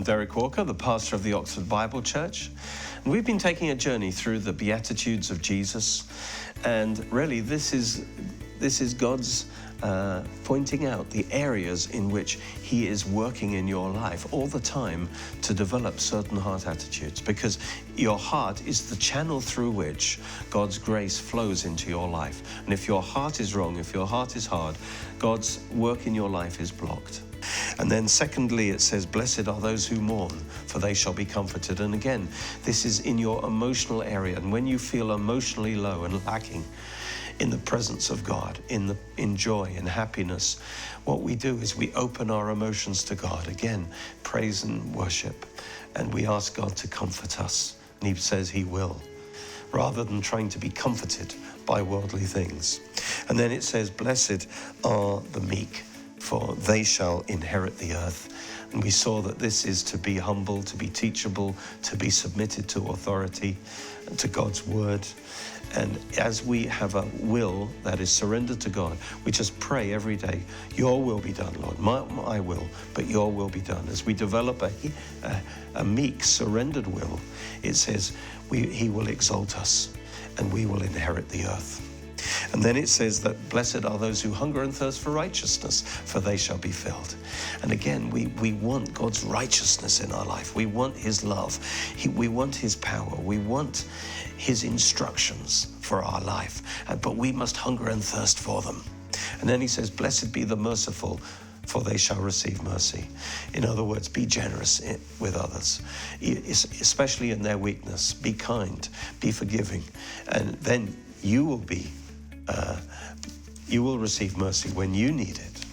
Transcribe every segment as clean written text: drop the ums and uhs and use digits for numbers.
Derek Walker, the pastor of the Oxford Bible Church. And we've been taking a journey through the Beatitudes of Jesus. And really, this is God's pointing out the areas in which He is working in your life all the time to develop certain heart attitudes, because your heart is the channel through which God's grace flows into your life. And if your heart is wrong, if your heart is hard, God's work in your life is blocked. And then secondly, it says, blessed are those who mourn, for they shall be comforted. And again, this is in your emotional area. And when you feel emotionally low and lacking in the presence of God, in joy and happiness, what we do is we open our emotions to God. Again, praise and worship. And we ask God to comfort us. And He says He will, rather than trying to be comforted by worldly things. And then it says, blessed are the meek, for they shall inherit the earth. And we saw that this is to be humble, to be teachable, to be submitted to authority and to God's word. And as we have a will that is surrendered to God, we just pray every day, your will be done, Lord, my will, but your will be done. As we develop a meek, surrendered will, it says He will exalt us and we will inherit the earth. And then it says that blessed are those who hunger and thirst for righteousness, for they shall be filled. And again, we want God's righteousness in our life. We want His love. We want His power. We want His instructions for our life. But we must hunger and thirst for them. And then He says, blessed be the merciful, for they shall receive mercy. In other words, be generous with others, especially in their weakness. Be kind, be forgiving, and then you will receive mercy when you need it.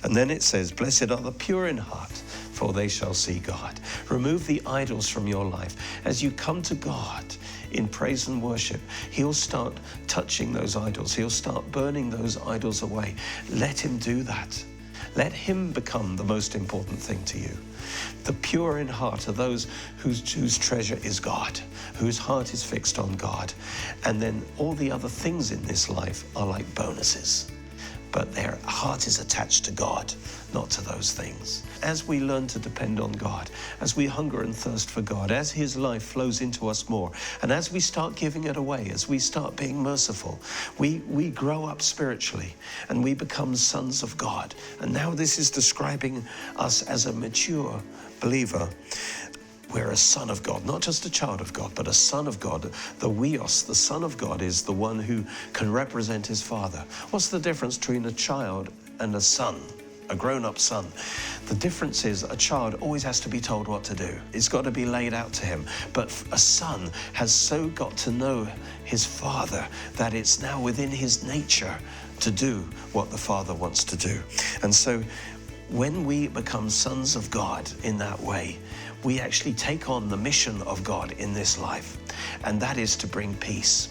And then it says, blessed are the pure in heart, for they shall see God. Remove the idols from your life. As you come to God in praise and worship, He'll start touching those idols. He'll start burning those idols away. Let Him do that. Let Him become the most important thing to you. The pure in heart are those whose treasure is God, whose heart is fixed on God. And then all the other things in this life are like bonuses. But their heart is attached to God, not to those things. As we learn to depend on God, as we hunger and thirst for God, as His life flows into us more, and as we start giving it away, as we start being merciful, we grow up spiritually and we become sons of God. And now this is describing us as a mature believer. We're a son of God, not just a child of God, but a son of God. The weos, the son of God, is the one who can represent his father. What's the difference between a child and a son, a grown-up son? The difference is a child always has to be told what to do. It's got to be laid out to him. But a son has so got to know his father that it's now within his nature to do what the father wants to do. And so when we become sons of God in that way, we actually take on the mission of God in this life, and that is to bring peace.